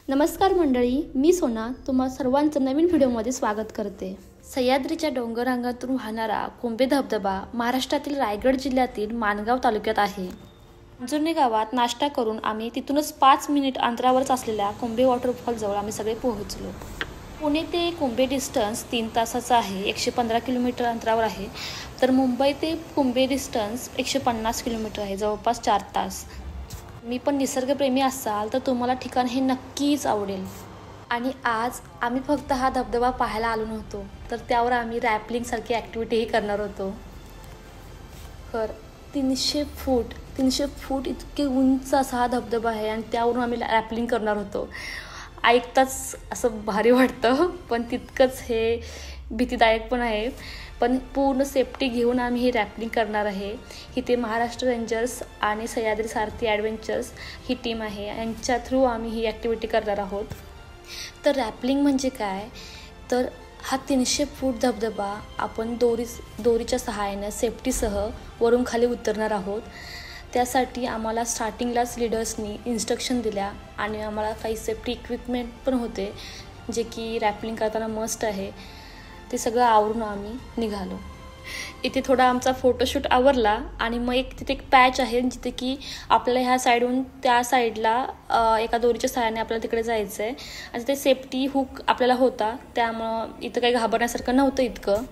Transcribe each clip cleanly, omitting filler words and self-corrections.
नमस्कार मंडळी, मी सोना तुम्हा सर्वांचं नवीन व्हिडिओमध्ये स्वागत करते। सह्याद्रीच्या डोंगररांगातून वाहणारा कोंबे धबधबा महाराष्ट्रातील रायगड जिल्ह्यातील माणगाव तालुक्यात आहे। जुने गावात नाश्ता करून आम्ही तिथूनच 5 मिनिट अंतरावरच असलेल्या कोंबे वॉटरफॉल जवळ आम्ही सगळे पोहोचलो। पुणे ते कोंबे डिस्टन्स 3 तासाचा आहे, 115 किलोमीटर अंतरावर आहे। तर मुंबई ते कोंबे डिस्टन्स 150 किलोमीटर आहे, जवळपास 4 तास। मी पण निसर्गप्रेमी असाल तर तुम्हाला ठिकाण हे नक्कीच आवडेल। आणि आज आम्ही फक्त हा धबधबा पाहायला आलो नव्हतो, तर त्यावर आम्ही रॅपलिंग सारखी ॲक्टिव्हिटीही करणार होतो। तर 300 फूट इतके उंच असा हा धबधबा आहे आणि त्यावरून आम्ही रॅपलिंग करणार होतो। ऐकताच असं भारी वाटतं, पण तितकंच हे भीतीदायक पण आहे। पण पूर्ण सेफ्टी घेऊन आम्ही ही रॅपलिंग करणार आहे। इथे महाराष्ट्र रेंजर्स आणि सह्याद्री सारथी ॲडव्हेंचर्स ही टीम आहे, यांच्या थ्रू आम्ही ही ॲक्टिव्हिटी करणार आहोत। तर रॅपलिंग म्हणजे काय, तर हा 300 फूट धबधबा आपण दोरीच्या सहाय्याने सेफ्टीसह वरून खाली उतरणार आहोत। त्यासाठी आम्हाला स्टार्टिंगलाच लीडर्सनी इन्स्ट्रक्शन दिल्या आणि आम्हाला काही सेफ्टी इक्विपमेंट पण होते, जे की रॅपलिंग करताना मस्ट आहे। ते सगळं आवरून आम्ही निघालो। इथे थोडा आमचा फोटोशूट आवरला आणि मग तिथे एक पॅच आहे, जिथे की आपल्याला ह्या साईडहून त्या साईडला एका दोरीच्या सहाय्याने आपल्याला तिकडे जायचं आहे। आणि ते सेफ्टी हुक आपल्याला होता, त्यामुळं इथं काही घाबरण्यासारखं नव्हतं इतकं।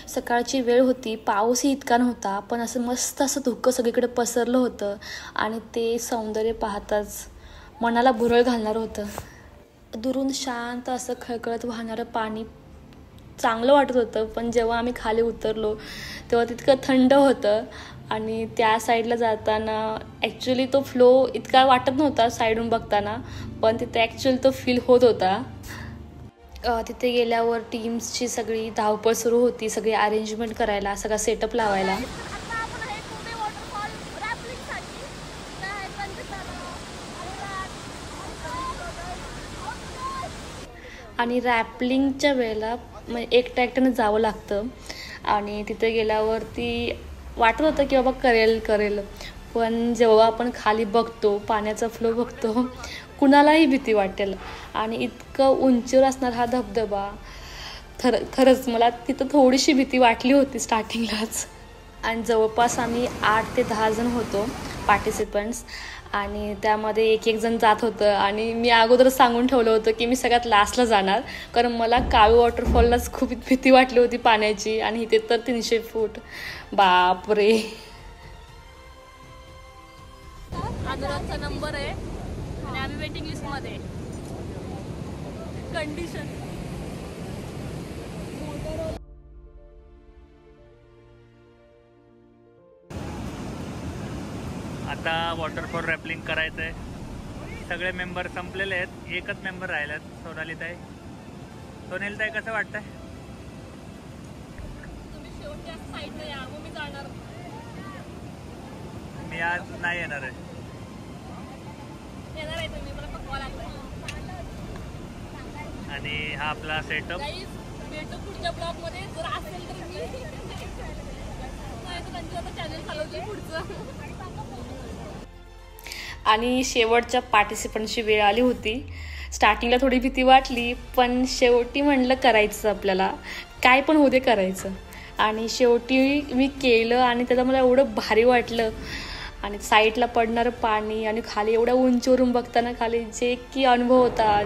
सकाळची वेळ होती, पाऊसही इतका नव्हता, पण असं मस्त असं धुकं सगळीकडे पसरलं होतं आणि ते सौंदर्य पाहताच मनाला भुरळ घालणारं होतं। दुरून शांत असं खळखळत वाहणारं पाणी चांगलं वाटत होतं, पण जेव्हा आम्ही खाली उतरलो तेव्हा तितकं थंड होतं। आणि त्या साईडला जाताना ॲक्च्युली तो फ्लो इतका वाटत नव्हता साईडहून बघताना, पण तिथे ॲक्च्युअली तो फील होत होता। तिथे गेल्यावर टीम्सची सगळी धावपळ सुरू होती, सगळी अरेंजमेंट करायला, सगळा सेटअप लावायला। आणि रॅपलिंगच्या वेळेला एकट्यानं जावं लागतं आणि तिथे गेल्यावरती वाटत होतं की बाबा करेल, पण जेव्हा आपण खाली बघतो, पाण्याचा फ्लो बघतो, कुणालाही भीती वाटेल। आणि इतकं उंचीवर असणार हा धबधबा, खरंच मला तिथं थोडीशी भीती वाटली होती स्टार्टिंगलाच। आणि जवळपास आम्ही 8 ते 10 जण होतो पार्टिसिपंट्स, आणि त्यामध्ये एक जण जात होतं। आणि मी अगोदरच सांगून ठेवलं होतं की मी सगळ्यात लास्टला जाणार, कारण मला काळू वॉटरफॉललाच खूप भीती वाटली होती पाण्याची, आणि इथे तर 300 फूट, बापरे। अनुरागचा नंबर आहे आणि आम्ही वेटिंग लिस्टमध्ये। कंडिशन आता वॉटरफॉल रॅपलिंग करायचं आहे। सगळे मेंबर संपलेले आहेत, एकच मेंबर राहिलेत, सोनालीताई। सोनालीताई, कसं वाटतंय? तुम्ही शेवटच्या साईडला या, मग मी जाणार। मी आज नाही येणार आहे। येणार आहे तुम्ही, मला कॉल आला। आणि हा आपला सेटअप भेटू पुढच्या ब्लॉगमध्ये, जर असेल तर मी नाही तर त्यांचं आता चॅनल चालवते पुढचं। आणि शेवटच्या पार्टिसिपंटची वेळ आली होती। स्टार्टिंगला थोडी भीती वाटली, पण शेवटी म्हणलं करायचं आपल्याला, काय पण होऊ दे करायचं। आणि शेवटी मी केलं आणि त्याला मला एवढं भारी वाटलं। आणि साईडला पडणारं पाणी आणि खाली एवढ्या उंचीवरून बघताना खाली जे की अनुभव होता,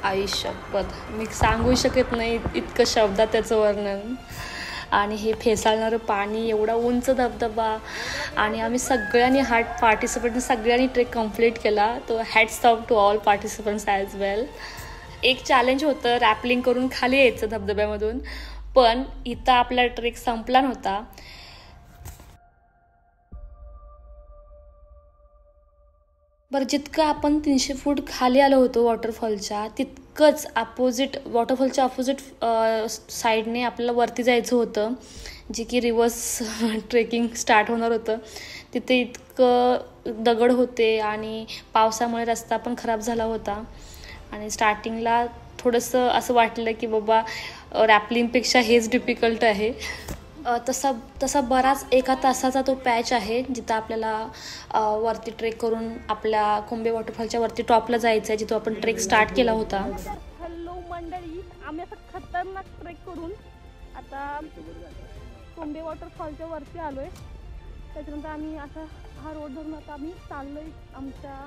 आई शपथ, मी सांगू शकत नाही इतकं शब्दात त्याचं वर्णन। आणि हे फेसाळणारं पाणी, एवढा उंच धबधबा, आणि आम्ही सगळ्यांनी सगळ्यांनी ट्रेक कंप्लीट केला। तो hats off to all participants as well. एक चॅलेंज होतं रॅपलिंग करून खाली यायचं धबधब्यामधून, पण इथं आपला ट्रेक संपला नव्हता। बरं, जितकं आपण 300 फूट खाली आलो होतो वॉटरफॉलच्या, तितकंच वॉटरफॉलच्या अपोजिट साईडने आपल्याला वरती जायचं होतं, जे की रिव्हर्स ट्रेकिंग स्टार्ट होणार होतं। तिथे इतकं दगड होते आणि पावसामुळे रस्ता पण खराब झाला होता। आणि स्टार्टिंगला थोडंसं असं वाटलं की बाबा रॅपलिंगपेक्षा हेच डिफिकल्ट आहे। तसा बराच 1 तासाचा तो पॅच आहे जिथं आपल्याला वरती ट्रेक करून आपल्या कोंबे वॉटरफॉलच्या वरती टॉपला जायचं आहे, जिथं आपण ट्रेक स्टार्ट केला होता. हॅलो मंडळी, आम्ही असं खतरनाक ट्रेक करून आता कोंबे वॉटरफॉलच्या वरती आलोय. त्याच्यानंतर आम्ही असा हा रोड धरून आता आम्ही चाललोय आमच्या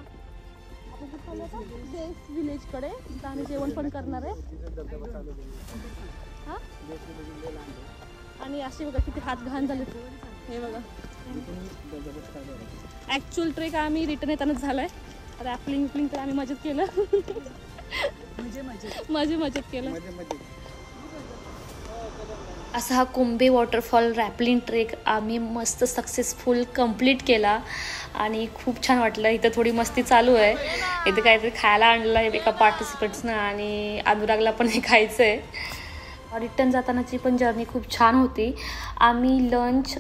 बेस विलेजकडे, जिथं आम्ही जेवण पण करणार आहे. हां, आणि असे बघा किती हात घाण झाले. हे बघा, ॲक्च्युअल ट्रेक आम्ही रिटर्न येतानाच झालाय. रॅपलिंग तर आम्ही मजेत केलं. मजेत केलं. असा हा कोंबे वॉटरफॉल रॅपलिंग ट्रेक आम्ही मस्त सक्सेसफुल कंप्लीट केला आणि खूप छान वाटलं. इथं थोडी मस्ती चालू आहे. इथं काहीतरी खायला आणलं आहे एका पार्टिसिपंट्सनं आणि अनुरागला पण हे खायचं आहे. रिटर्न जातानाची पण जर्नी खूप छान होती. आम्ही लंच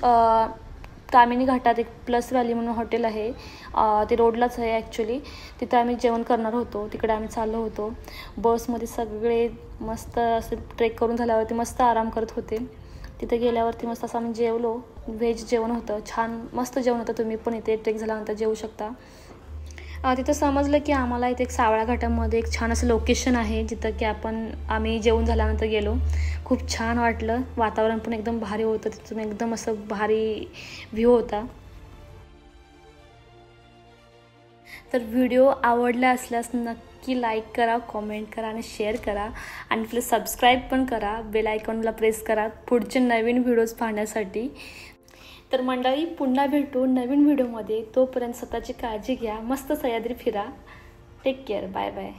कामिनी घाटात एक प्लस व्हॅली म्हणून हॉटेल आहे, ते रोडलाच आहे ॲक्च्युली. तिथं आम्ही जेवण करणार होतो. तिकडे आम्ही चाललो होतो. बसमध्ये सगळे मस्त असे ट्रेक करून झाल्यावरती मस्त आराम करत होते. तिथे गेल्यावरती मस्त असं आम्ही जेवलो. व्हेज जेवण होतं, छान मस्त जेवण होतं. तुम्ही पण इथे ट्रेक झाल्यानंतर जेवू शकता. तिथं समजलं की आम्हाला इथे एक सावळा घाटामध्ये एक छान असं लोकेशन आहे, जिथं की आम्ही जेवण झाल्यानंतर गेलो. खूप छान वाटलं. वातावरण पण एकदम भारी होतं. तिथून एकदम असं भारी व्ह्यू होता. तर व्हिडिओ आवडला असल्यास नक्की लाईक करा, कॉमेंट करा आणि शेअर करा आणि प्लीज सबस्क्राईब पण करा. बेल आयकॉनला प्रेस करा पुढचे नवीन व्हिडिओज पाहण्यासाठी. तर मंडळी, पुन्हा भेटू नवीन व्हिडिओमध्ये. तोपर्यंत स्वतःची काळजी घ्या. मस्त सह्याद्री फिरा. Take care. Bye bye.